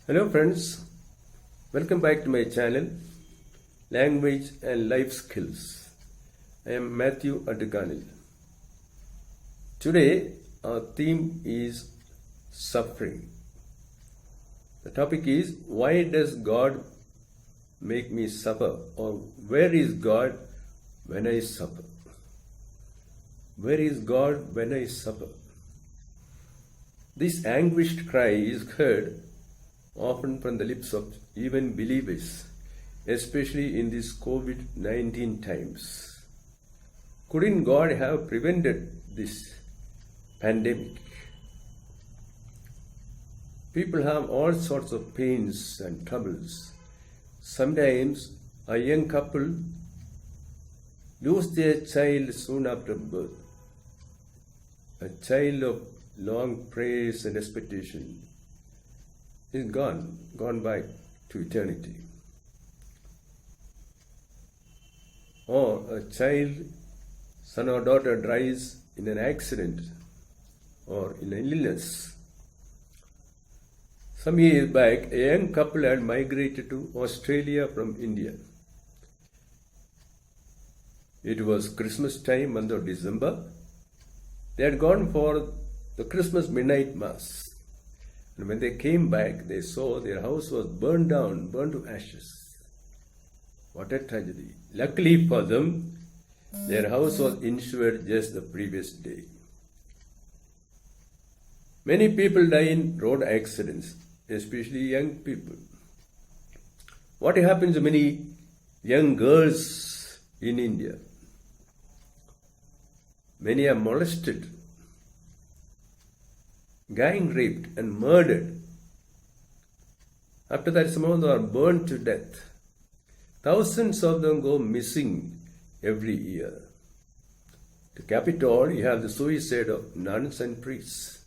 Hello friends, welcome back to my channel Language and Life Skills. I am Matthew Adukanil. Today our theme is suffering. The topic is, why does God make me suffer, or where is God when I suffer? Where is God when I suffer? This anguished cry is heard often from the lips of even believers, especially in these COVID-19 times. Couldn't God have prevented this pandemic? People have all sorts of pains and troubles. Sometimes a young couple lose their child soon after birth, a child of long prayers and expectation is gone back to eternity. Or a child, son or daughter, dies in an accident or in an illness. Some years back, a young couple had migrated to Australia from India. It was Christmas time, month of December. They had gone for the Christmas midnight mass. And when they came back, they saw their house was burned down, burned to ashes. What a tragedy. Luckily for them, their house was insured just the previous day. Many people die in road accidents, especially young people. What happens to many young girls in India? Many are molested, gang raped and murdered. After that, some of them are burned to death. Thousands of them go missing every year. To cap it all, you have the suicide of nuns and priests.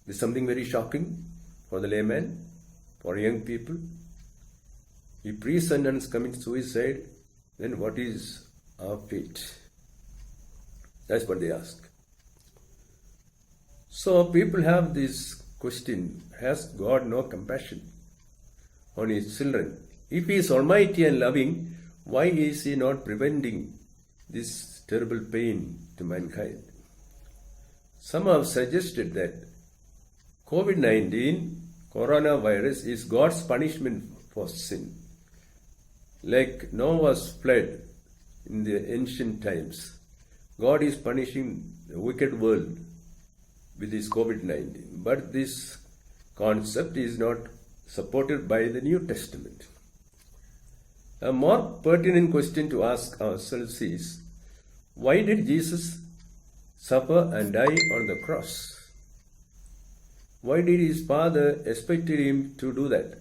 This is something very shocking for the layman, for young people. If priests and nuns commit suicide, then what is our fate? That's what they ask. So people have this question, has God no compassion on his children? If he is almighty and loving, why is he not preventing this terrible pain to mankind? Some have suggested that COVID-19, coronavirus, is God's punishment for sin. Like Noah's flood in the ancient times, God is punishing the wicked world with this COVID-19. But this concept is not supported by the New Testament. A more pertinent question to ask ourselves is, why did Jesus suffer and die on the cross? Why did his Father expect him to do that?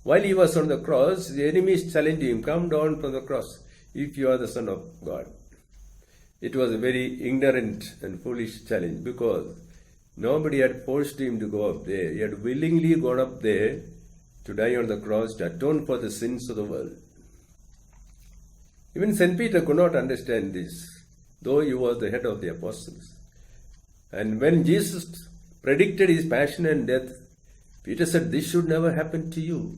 While he was on the cross, the enemies challenged him, come down from the cross if you are the Son of God. It was a very ignorant and foolish challenge because nobody had forced him to go up there. He had willingly gone up there to die on the cross to atone for the sins of the world. Even St. Peter could not understand this, though he was the head of the apostles. And when Jesus predicted his passion and death, Peter said, this should never happen to you.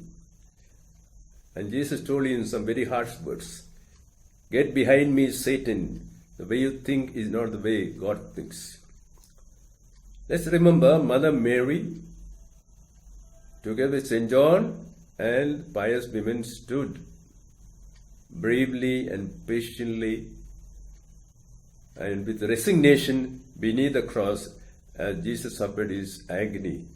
And Jesus told him some very harsh words. Get behind me, Satan. The way you think is not the way God thinks. Let's remember Mother Mary, together with St. John and pious women, stood bravely and patiently and with resignation beneath the cross as Jesus suffered his agony.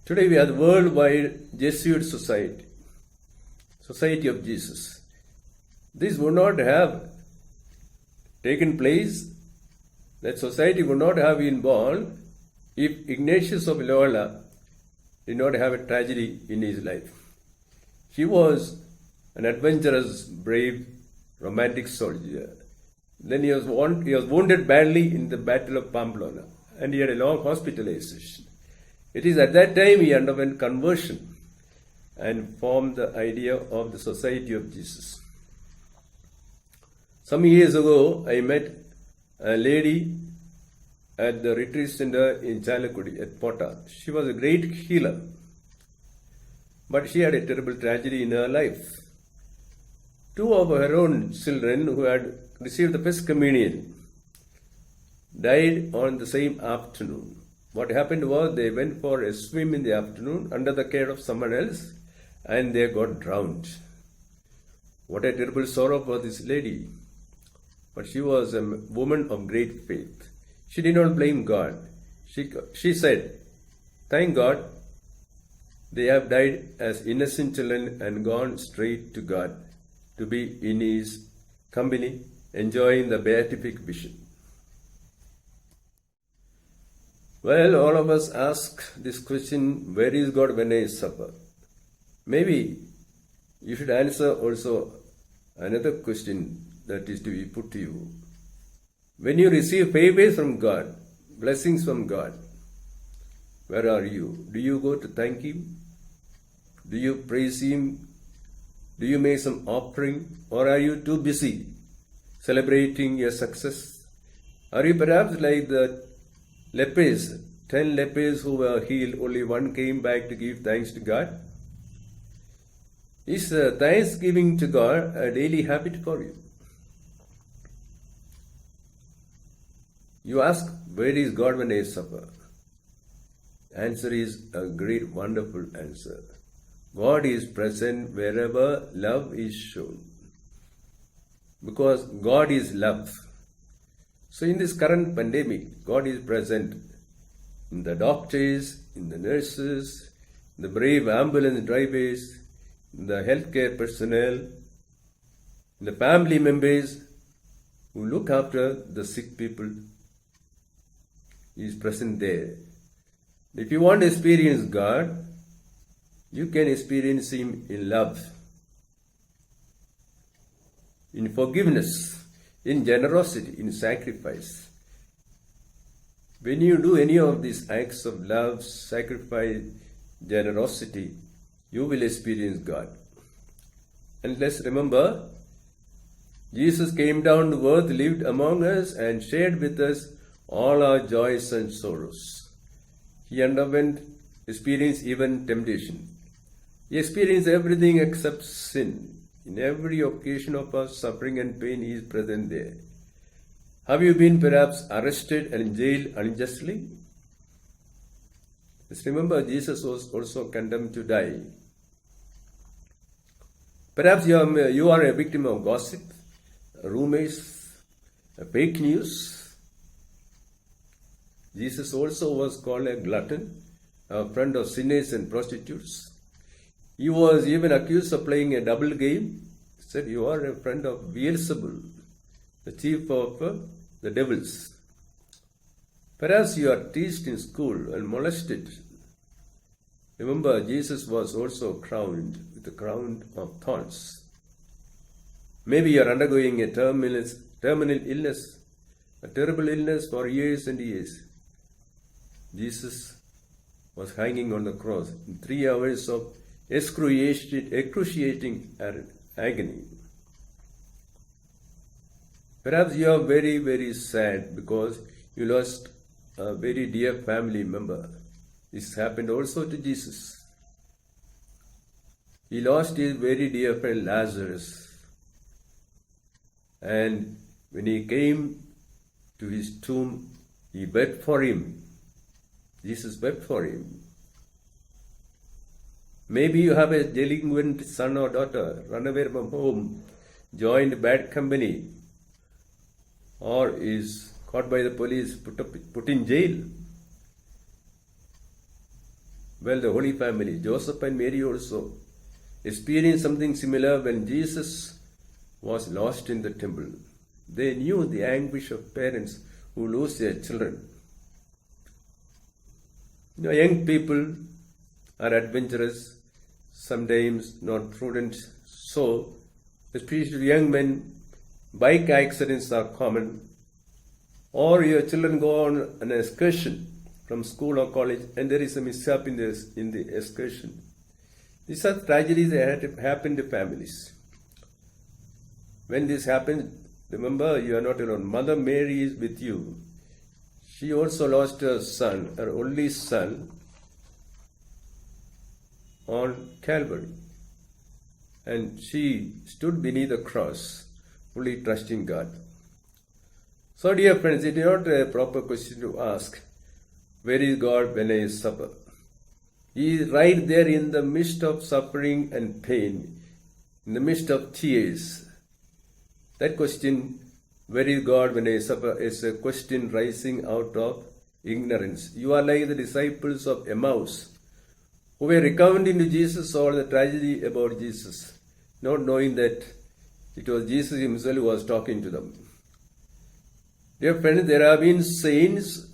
Today we have the worldwide Jesuit Society of Jesus. This would not have taken place, that society would not have been born if Ignatius of Loyola did not have a tragedy in his life. He was an adventurous, brave, romantic soldier. Then he was wounded badly in the Battle of Pamplona and he had a long hospitalization. It is at that time he underwent conversion and formed the idea of the Society of Jesus. Some years ago, I met a lady at the retreat center in Chalakudi at Pota. She was a great healer, but she had a terrible tragedy in her life. Two of her own children who had received the first communion died on the same afternoon. What happened was they went for a swim in the afternoon under the care of someone else and they got drowned. What a terrible sorrow for this lady. But she was a woman of great faith. She did not blame God. She said, "Thank God, they have died as innocent children and gone straight to God to be in His company, enjoying the beatific vision." Well, all of us ask this question, where is God when I suffer? Maybe you should answer also another question that is to be put to you. When you receive favors from God, blessings from God, where are you? Do you go to thank Him? Do you praise Him? Do you make some offering? Or are you too busy celebrating your success? Are you perhaps like the lepers, 10 lepers who were healed, only one came back to give thanks to God? Is thanksgiving to God a daily habit for you? You ask, where is God when I suffer? Answer is a great, wonderful answer. God is present wherever love is shown. Because God is love. So in this current pandemic, God is present in the doctors, in the nurses, in the brave ambulance drivers, in the healthcare personnel, in the family members who look after the sick people. He is present there. If you want to experience God, you can experience Him in love, in forgiveness, in generosity, in sacrifice. When you do any of these acts of love, sacrifice, generosity, you will experience God. And let's remember, Jesus came down to earth, lived among us, and shared with us all our joys and sorrows. He underwent, experienced even temptation. He experienced everything except sin. In every occasion of our suffering and pain, He is present there. Have you been perhaps arrested and jailed unjustly? Just remember, Jesus was also condemned to die. Perhaps you are a victim of gossip, rumors, fake news. Jesus also was called a glutton, a friend of sinners and prostitutes. He was even accused of playing a double game. He said, "You are a friend of Beelzebul, the chief of the devils." Perhaps you are teased in school and molested. Remember, Jesus was also crowned with a crown of thorns. Maybe you are undergoing a terminal illness, a terrible illness for years and years. Jesus was hanging on the cross in 3 hours of excruciating agony. Perhaps you are very, very sad because you lost a very dear family member. This happened also to Jesus. He lost his very dear friend Lazarus. And when he came to his tomb, he wept for him. Jesus wept for him. Maybe you have a delinquent son or daughter, run away from home, joined bad company, or is caught by the police, put in jail. Well, the Holy Family, Joseph and Mary also, experienced something similar when Jesus was lost in the temple. They knew the anguish of parents who lose their children. Young people are adventurous, sometimes not prudent. So, especially young men, bike accidents are common. Or your children go on an excursion from school or college and there is a mishap in the excursion. These are tragedies that happen to families. When this happens, remember, you are not alone. Mother Mary is with you. She also lost her son, her only son, on Calvary. And she stood beneath the cross, fully trusting God. So, dear friends, it is not a proper question to ask, where is God when I suffer? He is right there in the midst of suffering and pain, in the midst of tears. That question, where is God when I suffer, is a question rising out of ignorance. You are like the disciples of Emmaus, who were recounting to Jesus all the tragedy about Jesus, not knowing that it was Jesus himself who was talking to them. Dear friends, there have been saints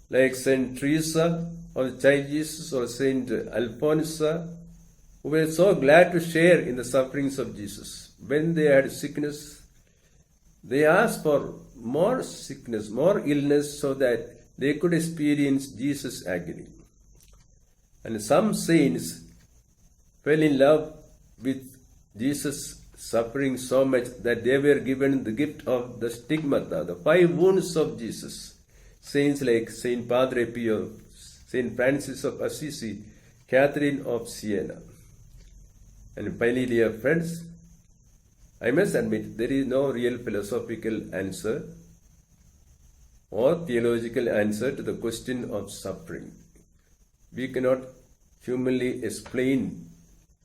like Saint Teresa or the Child Jesus or Saint Alphonsa who were so glad to share in the sufferings of Jesus. When they had sickness, they asked for more sickness, more illness, so that they could experience Jesus' agony. And some saints fell in love with Jesus' suffering so much that they were given the gift of the stigmata, the 5 wounds of Jesus. Saints like Saint Padre Pio, Saint Francis of Assisi, Catherine of Siena. And finally, dear friends, I must admit there is no real philosophical answer or theological answer to the question of suffering. We cannot humanly explain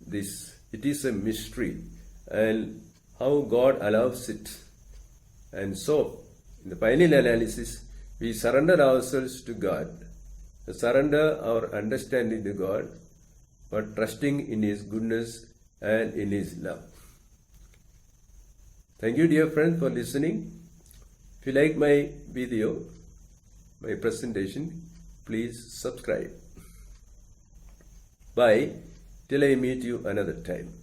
this. It is a mystery, and how God allows it. And so, in the final analysis, we surrender ourselves to God, surrender our understanding to God, but trusting in His goodness and in His love. Thank you, dear friends, for listening. If you like my video, my presentation, please subscribe. Bye, till I meet you another time.